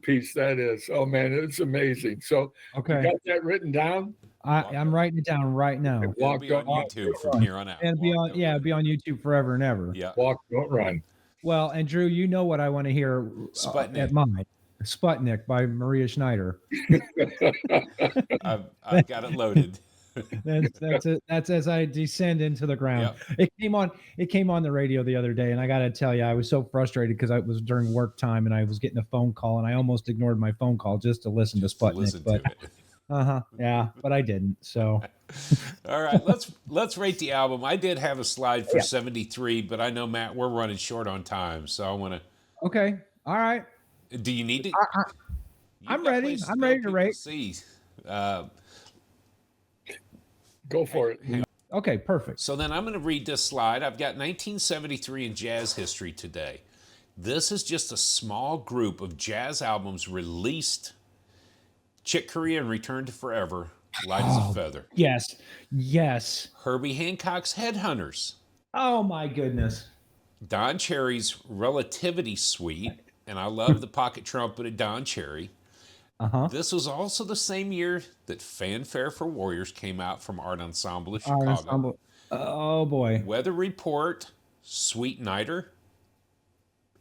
piece that is. Oh man, it's amazing. So okay, you got that written down? I'm writing it down right now. It'll be on YouTube from here on out. And be on, it'll be on YouTube forever and ever. Yeah. Walk, don't run. Well, and Drew, you know what I want to hear at mine. Sputnik by Maria Schneider. I've got it loaded. That's as I descend into the ground. Yep. It came on the radio the other day, and I got to tell you, I was so frustrated because I was during work time and I was getting a phone call, and I almost ignored my phone call just to listen to Sputnik. Yeah, but I didn't. So, all right, let's rate the album. I did have a slide for 73, but I know, Matt, we're running short on time, so I want to. Okay, all right. Do you need to? I'm ready. I'm ready to rate. Go for it. Okay, perfect. So then I'm going to read this slide. I've got 1973 in jazz history today. This is just a small group of jazz albums released. Chick Corea and Return to Forever, Light as a Feather. Yes. Herbie Hancock's Headhunters. Oh my goodness. Don Cherry's Relativity Suite, and I love the pocket trumpet of Don Cherry. This was also the same year that Fanfare for Warriors came out from Art Ensemble of Chicago. Oh boy. Weather Report, Sweet Nighter,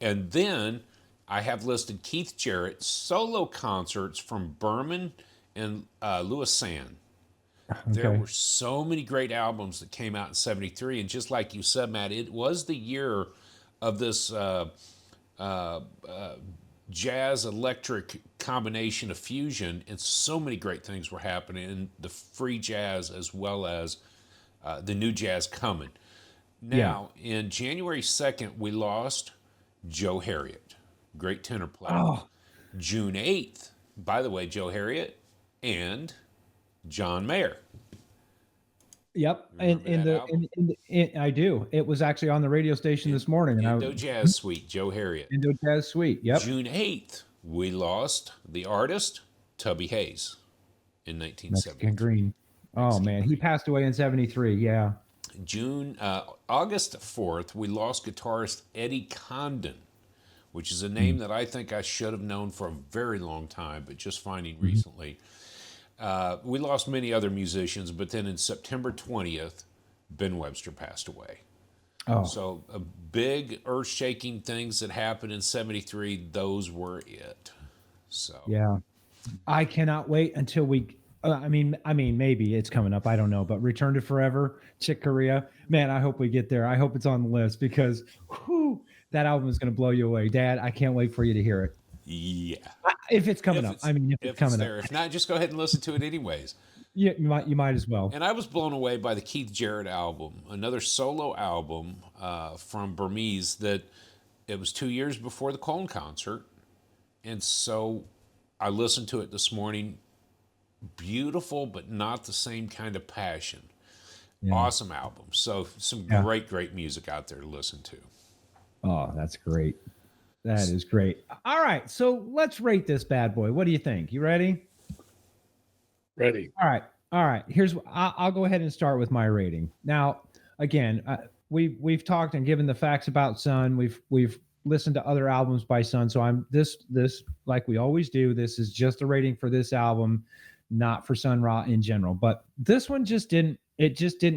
and then I have listed Keith Jarrett's solo concerts from Berman and Louis Sand. Okay. There were so many great albums that came out in 73, and just like you said, Matt, it was the year of this jazz electric combination of fusion, and so many great things were happening in the free jazz as well as the new jazz coming. Now, in January 2nd, we lost Joe Harriott, great tenor player. June 8th, by the way, Joe Harriott and John Mayer. Yep, and I do. It was actually on the radio station this morning. Indo Jazz Suite, Joe Harriott. Indo Jazz Suite, yep. June 8th, we lost the artist Tubby Hayes in 1970. Mexican Green. Oh man, he passed away in 73. Yeah. August 4th, we lost guitarist Eddie Condon, which is a name that I think I should have known for a very long time, but just finding recently. We lost many other musicians, but then in September 20th, Ben Webster passed away. So big earth-shaking things that happened in 73, those were it. So yeah, I cannot wait until we. I mean, maybe it's coming up. I don't know, but Return to Forever, Chick Corea. Man, I hope we get there. I hope it's on the list because that album is going to blow you away, Dad. I can't wait for you to hear it. Yeah. If it's coming up. If it's coming there. If not, just go ahead and listen to it anyways. Yeah, you might as well. And I was blown away by the Keith Jarrett album, another solo album from Burmese that It was 2 years before the Cologne concert. And so I listened to it this morning. Beautiful, but not the same kind of passion. Yeah. Awesome album. So some Yeah. great music out there to listen to. Oh, that's great. That is great. All right, so let's rate this bad boy. What do you think? You ready? Ready. All right. I'll go ahead and start with my rating. Now, again, we've talked and given the facts about Sun. We've listened to other albums by Sun. So I'm this like we always do. This is just a rating for this album, not for Sun Ra in general. But this one just didn't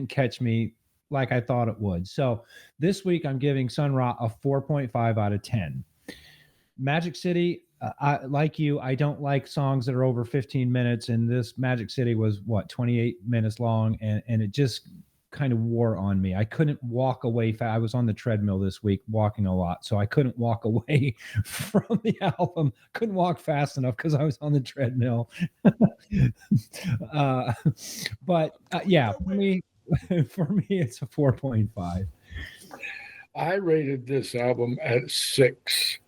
catch me like I thought it would. So this week I'm giving Sun Ra a 4.5 out of 10. Magic City, like you, I don't like songs that are over 15 minutes, and this Magic City was 28 minutes long, and it just kind of wore on me. I couldn't walk away. I was on the treadmill this week, walking a lot, so I couldn't walk away from the album. Couldn't walk fast enough because I was on the treadmill. Yeah, for me, it's a 4.5. I rated this album at 6.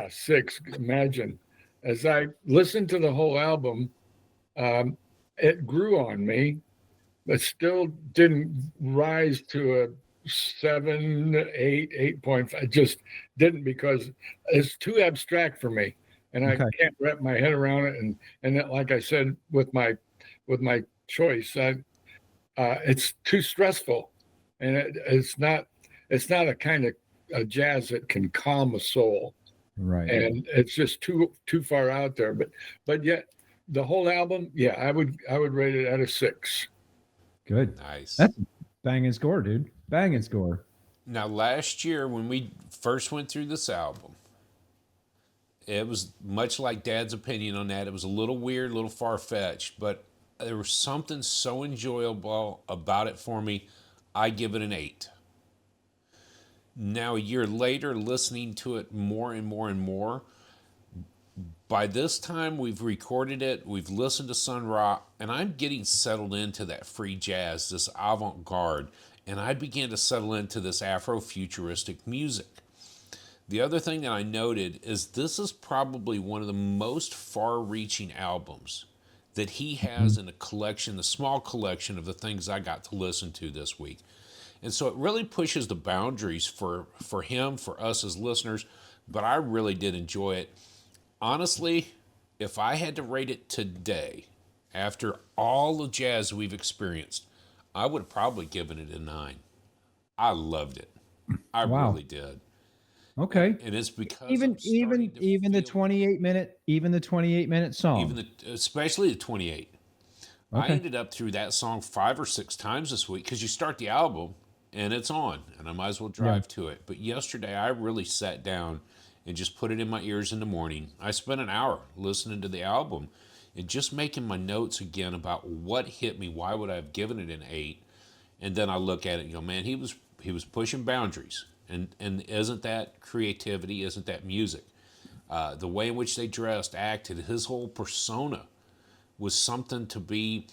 6. Imagine, as I listened to the whole album, it grew on me, but still didn't rise to a 7, 8, 8.5. It just didn't, because it's too abstract for me, and I can't wrap my head around it. And that, like I said, with my choice, it's too stressful, and it's not a kind of a jazz that can calm a soul, right? And it's just too far out there. But yet the whole album, yeah, I would rate it at a 6. Good, nice. That's a banging score, dude. Banging score. Now, last year when we first went through this album, it was much like Dad's opinion on that. It was a little weird, a little far-fetched, but there was something so enjoyable about it for me. I give it an 8. Now, a year later, listening to it more and more, by this time we've recorded it, we've listened to Sun Ra, and I'm getting settled into that free jazz, this avant-garde, and I began to settle into this Afro-futuristic music. The other thing that I noted is this is probably one of the most far-reaching albums that he has in a collection, the small collection of the things I got to listen to this week. And so it really pushes the boundaries for him, for us as listeners, but I really did enjoy it. Honestly, if I had to rate it today, after all the jazz we've experienced, I would have probably given it a 9. I loved it. I really did. Okay. And it's because even the 28-minute song. Especially the 28. I ended up through that song 5 or 6 times this week, because you start the album and it's on, and I might as well drive to it. But yesterday I really sat down and just put it in my ears in the morning. I spent an hour listening to the album and just making my notes again about what hit me. Why would I have given it an 8? And then I look at it and go, man, he was pushing boundaries. And isn't that creativity? Isn't that music? The way in which they dressed, acted, his whole persona was something to be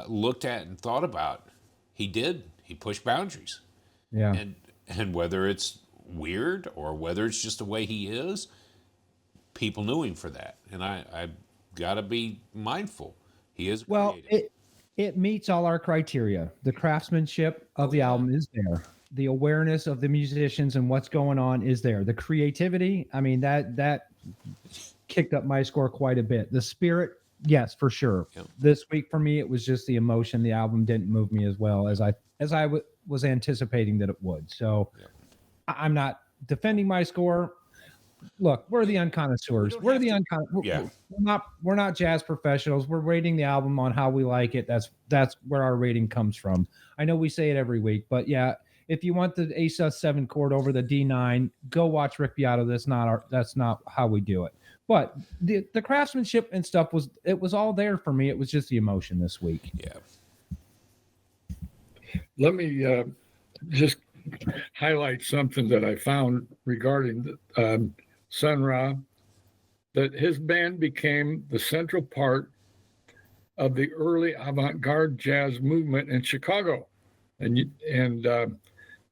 looked at and thought about. He pushed boundaries. Yeah. And whether it's weird or whether it's just the way he is, people knew him for that. And I got to be mindful. He is creative. It meets all our criteria. The craftsmanship of the album is there. The awareness of the musicians and what's going on is there. The creativity, I mean, that kicked up my score quite a bit. The spirit, yes, for sure. Yep. This week for me, it was just the emotion. The album didn't move me as well as I was anticipating that it would. So I'm not defending my score. Look, we're the unconnoisseurs. We're not jazz professionals. We're rating the album on how we like it. That's where our rating comes from. I know we say it every week, but yeah, if you want the A sus7 chord over the D9, go watch Rick Beato. That's not how we do it. But the craftsmanship and stuff was all there for me. It was just the emotion this week. Yeah. Let me just highlight something that I found regarding Sun Ra, that his band became the central part of the early avant-garde jazz movement in Chicago, and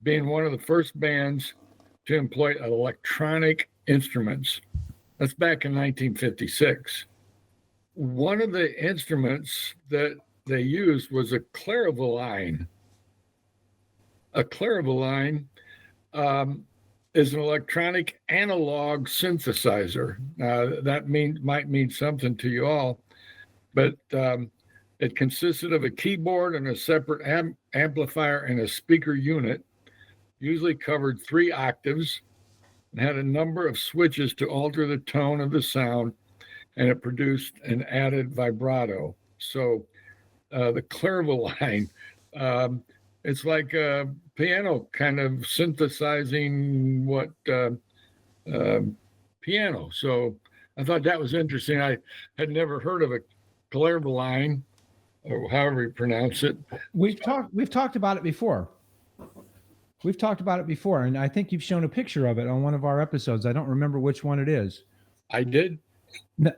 being one of the first bands to employ electronic instruments. That's back in 1956. One of the instruments that they used was a clairvoyant. A clairvoyant is an electronic analog synthesizer. That might mean something to you all, but it consisted of a keyboard and a separate amplifier and a speaker unit, usually covered 3 octaves, and had a number of switches to alter the tone of the sound, and it produced an added vibrato. So the clairvoyant, it's like a piano kind of synthesizing what piano. So I thought that was interesting. I had never heard of a clairvoyant, or however you pronounce it. We've talked about it before. We've talked about it before, and I think you've shown a picture of it on one of our episodes. I don't remember which one it is. I did.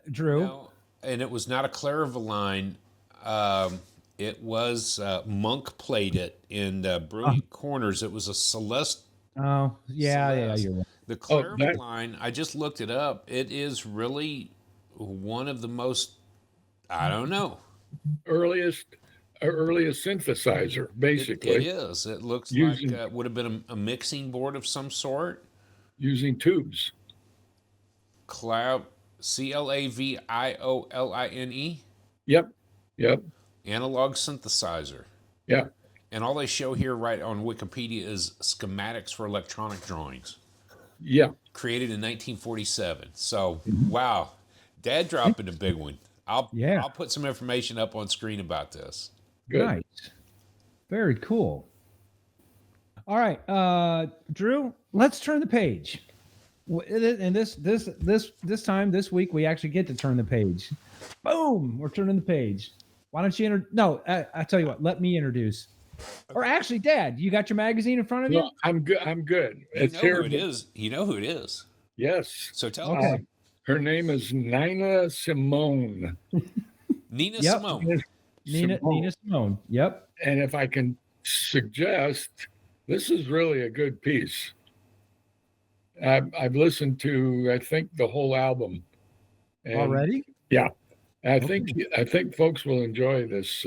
Drew? No, and it was not a clairvoyant. It was Monk played it in Brilliant Corners. It was a Celeste. Oh, yeah, Celeste. you're right. The clairvoyant, I just looked it up. It is really one of the most, I don't know. Earliest synthesizer, basically. It is. It looks like would have been a mixing board of some sort. Using tubes. Clavione. Yep. Analog synthesizer. Yeah. And all they show here right on Wikipedia is schematics for electronic drawings. Yeah. Created in 1947. So, wow. Dad dropping a big one. I'll put some information up on screen about this. Good. Nice. Very cool. All right, Drew, let's turn the page. And this week, we actually get to turn the page. Boom! We're turning the page. Why don't you I tell you what, let me introduce. Or actually, Dad, you got your magazine in front of you? No, I'm good. You know who it is. You know who it is. Yes. So tell Okay. us. Her name is Nina Simone. Nina Yep. Simone. Nina Simone. Yep. And if I can suggest, this is really a good piece. I've listened to, I think, the whole album. And Already? Yeah. I think folks will enjoy this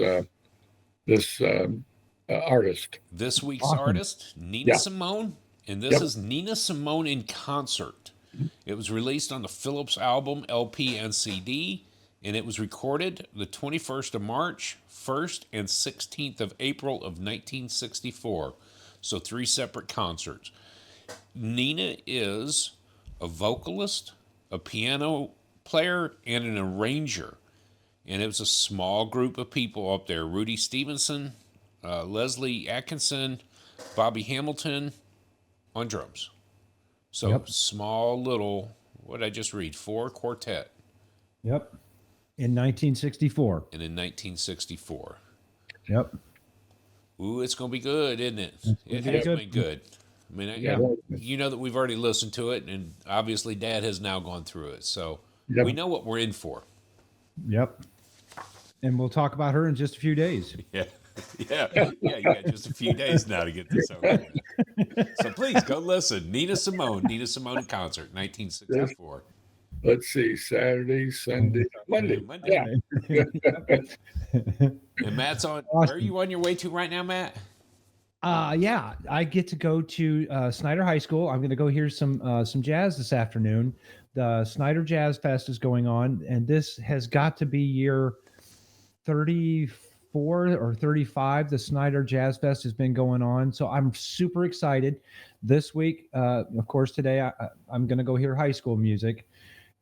artist. This week's Awesome. artist, Nina Yeah. Simone. And this is Nina Simone in concert. It was released on the Phillips album, LP, and CD. And it was recorded the 21st of March, 1st, and 16th of April of 1964. So 3 separate concerts. Nina is a vocalist, a piano player, and an arranger. And it was a small group of people up there. Rudy Stevenson, Leslie Atkinson, Bobby Hamilton on drums. So small little, what did I just read? 4 quartet. Yep. In 1964. And in 1964. Yep. Ooh, it's going to be good, isn't it? It be has good. been good. I mean, you know that we've already listened to it, and obviously Dad has now gone through it. So we know what we're in for. Yep. And we'll talk about her in just a few days. Yeah. You got just a few days now to get this over with. So please go listen. Nina Simone in concert, 1964. Let's see, Saturday, Sunday, Monday. Yeah. And Matt's on. Where are you on your way to right now, Matt? Yeah, I get to go to Snyder High School. I'm going to go hear some jazz this afternoon. The Snyder Jazz Fest is going on, and this has got to be year 34 or 35. The Snyder Jazz Fest has been going on, so I'm super excited. This week, of course, today I'm going to go hear high school music.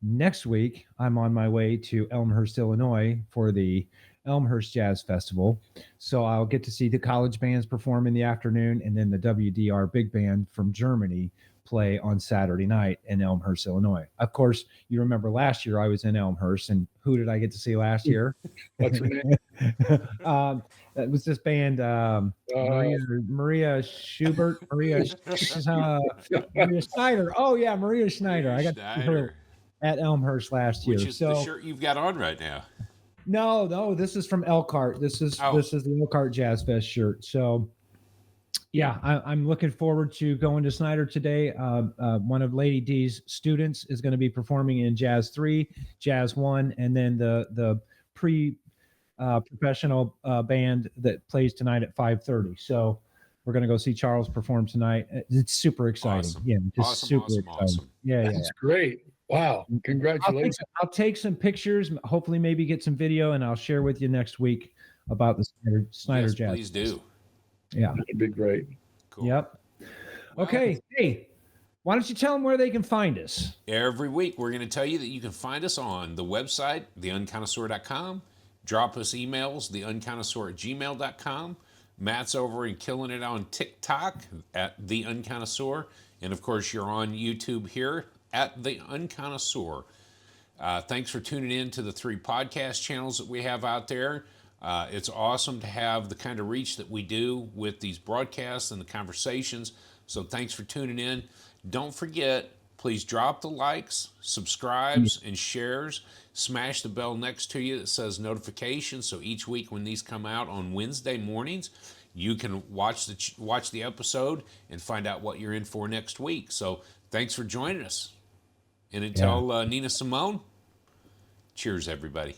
Next week, I'm on my way to Elmhurst, Illinois for the Elmhurst Jazz Festival. So I'll get to see the college bands perform in the afternoon, and then the WDR big band from Germany play on Saturday night in Elmhurst, Illinois. Of course, you remember last year I was in Elmhurst, and who did I get to see last year? What's her name? It was this band, Maria Schubert, Maria Schneider. Oh yeah, Maria Schneider. I got to see her at Elmhurst last year. Which is the shirt you've got on right now. No, this is from Elkhart. This is the Elkhart Jazz Fest shirt. So Yeah, I'm looking forward to going to Snyder today. One of Lady D's students is going to be performing in Jazz 3, Jazz 1, and then the pre professional band that plays tonight at 5:30. So we're going to go see Charles perform tonight. It's super exciting. Awesome. Yeah, just Awesome, super awesome, exciting. awesome. Yeah, yeah. That's great. Wow. Congratulations. I'll take some pictures, hopefully maybe get some video, and I'll share with you next week about the Snyder Yes, Jazz. please do. Yeah. That'd be great. Cool. Yep. Okay. Hey, why don't you tell them where they can find us? Every week, we're going to tell you that you can find us on the website, theunconnoisseur.com. Drop us emails, theunconnoisseur@gmail.com. Matt's over and killing it on TikTok at The Unconnoisseur. And of course, you're on YouTube here at The Unconnoisseur. Thanks for tuning in to the 3 podcast channels that we have out there. It's awesome to have the kind of reach that we do with these broadcasts and the conversations. So thanks for tuning in. Don't forget, please drop the likes, subscribes, and shares. Smash the bell next to you that says notifications. So each week when these come out on Wednesday mornings, you can watch the episode and find out what you're in for next week. So thanks for joining us. And until Nina Simone, cheers, everybody.